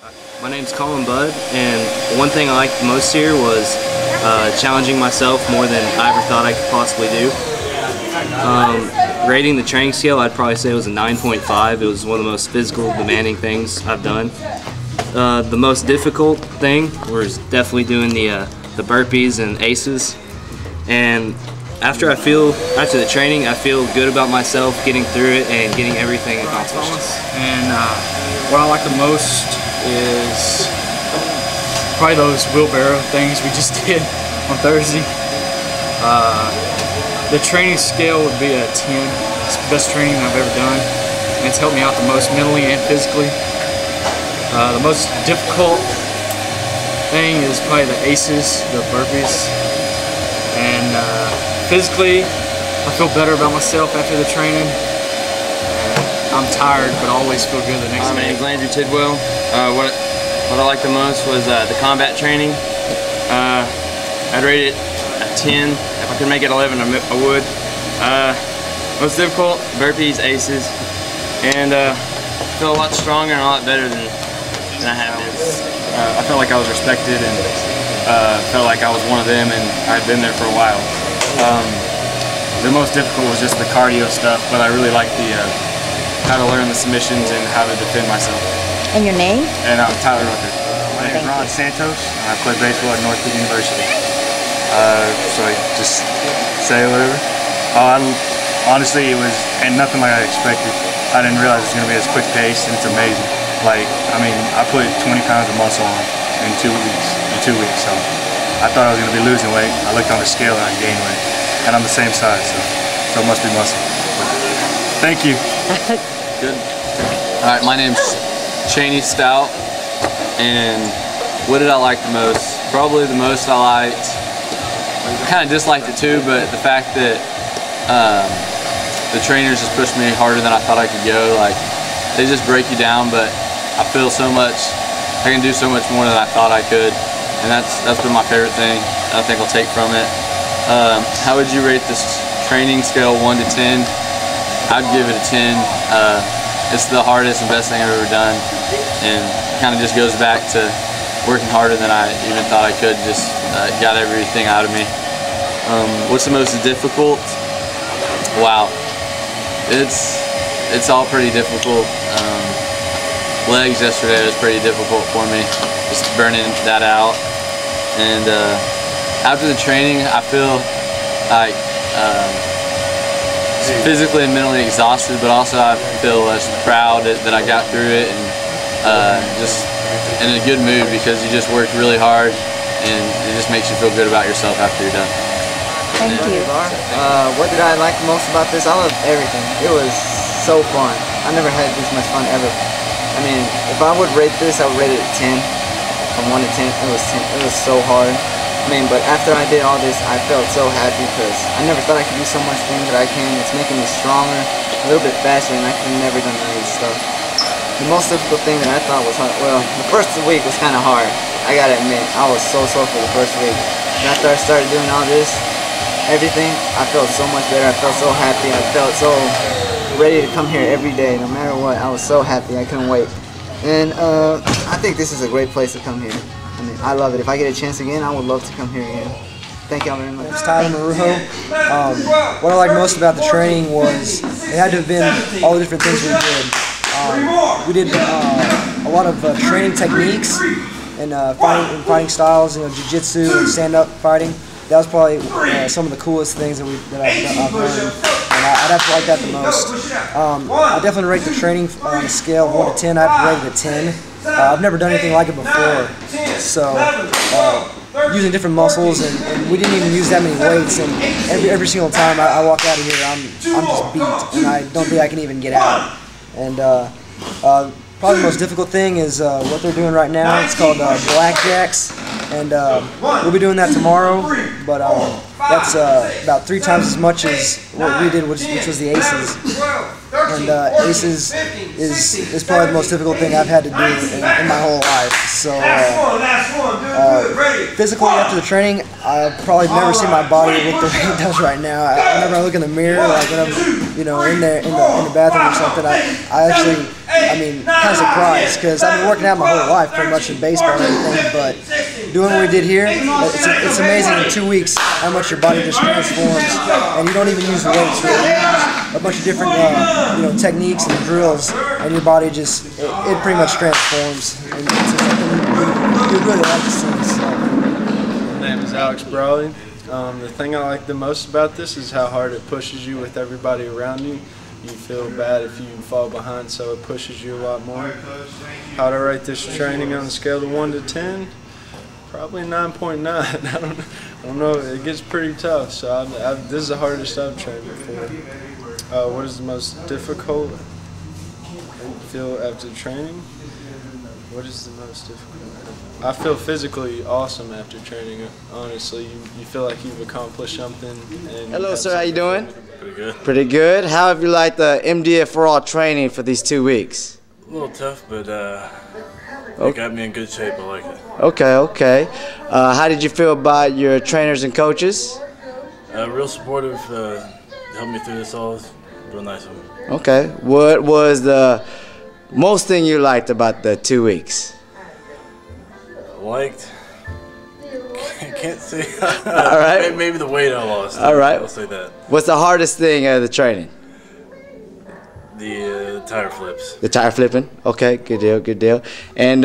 My name's Colin Budd, and one thing I liked most here was challenging myself more than I ever thought I could possibly do. Rating the training scale, I'd probably say it was a 9.5. It was one of the most physical, demanding things I've done. The most difficult thing was definitely doing the burpees and aces. And after the training, I feel good about myself, getting through it and getting everything accomplished. And what I like the most is probably those wheelbarrow things we just did on Thursday. The training scale would be a 10. It's the best training I've ever done, and it's helped me out the most mentally and physically. The most difficult thing is probably the aces, the burpees, and physically I feel better about myself after the training. I'm tired, but I always feel good the next day. My name's Landry Tidwell. What I liked the most was the combat training. I'd rate it a 10. If I could make it 11, I would. Most difficult, burpees, aces, and I feel a lot stronger and a lot better than I have been. I felt like I was respected and felt like I was one of them, and I'd been there for a while. The most difficult was just the cardio stuff, but I really liked the how to learn the submissions and how to defend myself. And your name? And I'm Tyler Rucker. My name is Ron Santos, and I play baseball at Northwood University. So I just say whatever. Honestly, it was nothing like I expected. I didn't realize it was going to be as quick pace, and it's amazing. Like, I mean, I put 20 pounds of muscle on in 2 weeks. So I thought I was going to be losing weight. I looked on the scale and I gained weight, and I'm the same size, so it must be muscle. Thank you. Good. Alright, my name's Cheney Stout, and what did I like the most? Probably the most I liked, I kind of disliked it too, but the fact that the trainers just pushed me harder than I thought I could go. Like, they just break you down, but I feel so much, I can do so much more than I thought I could, and that's been my favorite thing I think I'll take from it. How would you rate this training scale 1 to 10? I'd give it a 10. It's the hardest and best thing I've ever done, and kind of just goes back to working harder than I even thought I could. Just got everything out of me. What's the most difficult? Wow, it's all pretty difficult. Legs yesterday was pretty difficult for me, just burning that out. And after the training, I feel like physically and mentally exhausted, but also I feel proud that I got through it, and just in a good mood because you just worked really hard, and it just makes you feel good about yourself after you're done. Thank you. What did I like most about this? I loved everything. It was so fun. I never had this much fun ever. I mean, if I would rate this, I would rate it a 10. From 1 to 10, it was so hard. I mean, but after I did all this, I felt so happy because I never thought I could do so much things that I can. It's making me stronger, a little bit faster, and I could have never done any of this stuff. The most difficult thing that I thought was hard, well, the first week was kind of hard. I gotta admit, I was so sore for the first week. And after I started doing all this, everything, I felt so much better. I felt so happy. I felt so ready to come here every day, no matter what. I was so happy. I couldn't wait. And I think this is a great place to come here. I mean, I love it. If I get a chance again, I would love to come here again. Thank y'all very much. It's Tyler Marujo. What I liked most about the training was it had to have been all the different things we did. We did a lot of training techniques and fighting styles, you know, jiu-jitsu and stand-up fighting. That was probably some of the coolest things that I've learned, and I'd have to like that the most. I definitely rate the training on a scale of 1 to 10. I'd rate it a 10. I've never done anything like it before, so using different muscles, and we didn't even use that many weights, and every single time I walk out of here, I'm just beat, and I don't think I can even get out. And probably the most difficult thing is what they're doing right now. It's called blackjacks, and we'll be doing that tomorrow, but that's about 3 times as much as what we did, which was the aces. And aces is probably the most difficult thing I've had to do in my whole life. So physically after the training, I've probably never seen my body look the way it does right now. Whenever I look in the mirror, like when I'm in the bathroom or something, I actually I mean, kind of surprised because I've been working out my whole life pretty much in baseball and everything, but doing what we did here, it's amazing in 2 weeks how much your body just transforms, and you don't even use weights. Really. You use a bunch of different techniques and drills, and your body just it pretty much transforms. And it's something you really like to see. So. My name is Alex Brawley. The thing I like the most about this is how hard it pushes you with everybody around you. You feel bad if you fall behind, so it pushes you a lot more. How to rate this training on a scale of 1 to 10? Probably 9.9. I don't know. It gets pretty tough. So this is the hardest I've trained before. What is the most difficult? I feel after training. What is the most difficult? I feel physically awesome after training. Honestly, you feel like you've accomplished something. And Hello, sir. How you doing? Pretty good. Pretty good. How have you liked the MDF for All training for these 2 weeks? A little tough, but it got me in good shape. I like it. Okay. How did you feel about your trainers and coaches? Real supportive. Helped me through this all. It was real nice of them. Okay. What was the most thing you liked about the 2 weeks? Liked. Can't say. All right. Maybe the weight I lost. All right. I'll say that. What's the hardest thing of the training? The tire flips. The tire flipping. Okay, good deal. And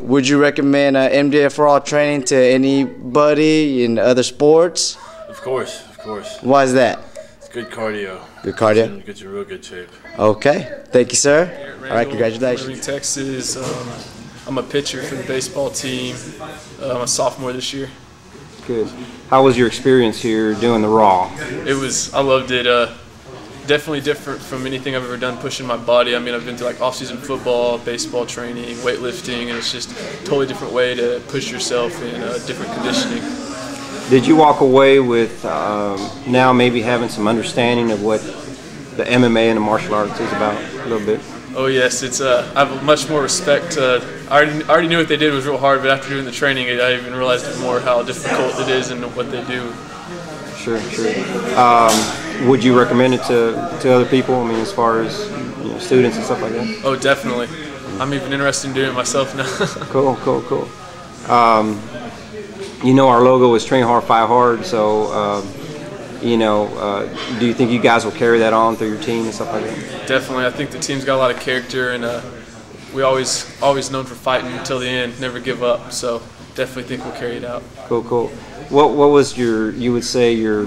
would you recommend MDF for All training to anybody in other sports? Of course. Why is that? It's good cardio. Good cardio? Gets you in real good shape. Okay. Thank you, sir. All right, congratulations. Irving, Texas. I'm a pitcher for the baseball team. I'm a sophomore this year. Good. How was your experience here doing the raw? I loved it. Definitely different from anything I've ever done pushing my body. I mean, I've been through like off-season football, baseball training, weightlifting, and it's just a totally different way to push yourself in different conditioning. Did you walk away with now maybe having some understanding of what the MMA and the martial arts is about a little bit? Oh yes, I have much more respect. I already knew what they did was real hard, but after doing the training, I even realized more how difficult it is and what they do. Sure. Would you recommend it to other people? I mean, as far as students and stuff like that? Oh, definitely. I'm even interested in doing it myself now. Cool. Our logo is train hard, fight hard. So, do you think you guys will carry that on through your team and stuff like that? Definitely. I think the team's got a lot of character, and we always known for fighting until the end, never give up. So definitely think we'll carry it out. Cool. What was you would say your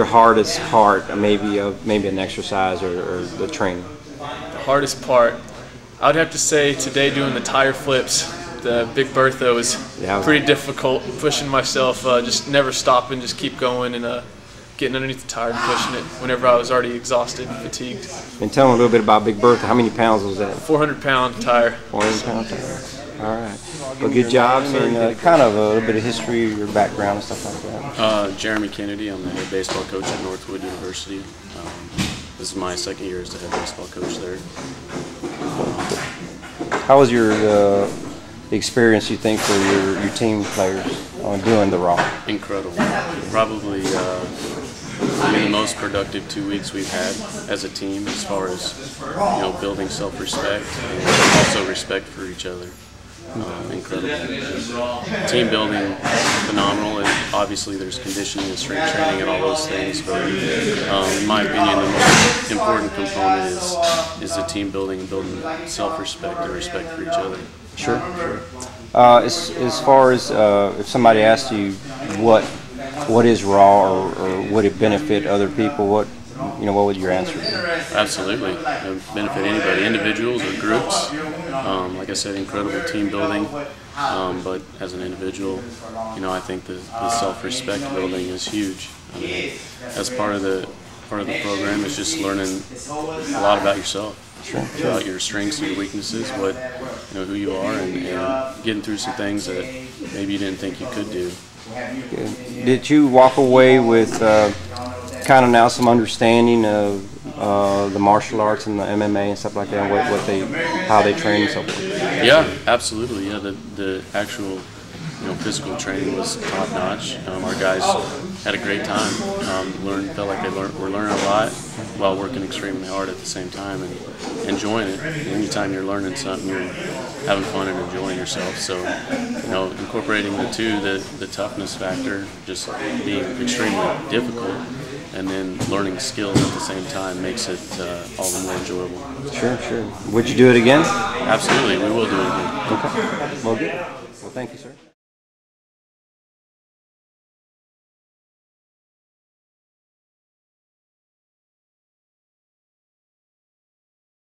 hardest part, maybe an exercise or the training? The hardest part, I would have to say today doing the tire flips. The Big Bertha was pretty difficult, pushing myself, just never stopping, just keep going and getting underneath the tire and pushing it whenever I was already exhausted and fatigued. And tell me a little bit about Big Bertha. How many pounds was that? 400-pound tire. 400-pound tire. All right. Well, good job. And kind of a little bit of history, your background and stuff like that. Jeremy Kennedy. I'm the head baseball coach at Northwood University. This is my second year as the head baseball coach there. How was your experience, you think, for your team players on doing the raw? Incredible. Probably the most productive 2 weeks we've had as a team, as far as building self-respect and also respect for each other. Incredible. Team building, phenomenal, and obviously there's conditioning and strength training and all those things, but in my opinion the most important component is the team building and building self-respect and respect for each other. Sure. As far as if somebody asked you what is raw or would it benefit other people, what would your answer be? Absolutely. It would benefit anybody, individuals or groups. Like I said, incredible team building, but as an individual, I think the self-respect building is huge. I mean, as part of the program is just learning a lot about yourself. Sure. About your strengths and your weaknesses, who you are, and getting through some things that maybe you didn't think you could do. Good. Did you walk away with kind of now some understanding of the martial arts and the MMA and stuff like that, how they train and so forth? Yeah, absolutely. Yeah, the actual physical training was top notch. Our guys had a great time. Felt like were learning a lot while working extremely hard at the same time and enjoying it. Anytime you're learning something, you're having fun and enjoying yourself. So, incorporating the two, the toughness factor, just being extremely difficult, and then learning skills at the same time makes it all the more enjoyable. Sure, sure. Would you do it again? Absolutely, we will do it again. Okay. Well, good. Well, thank you, sir.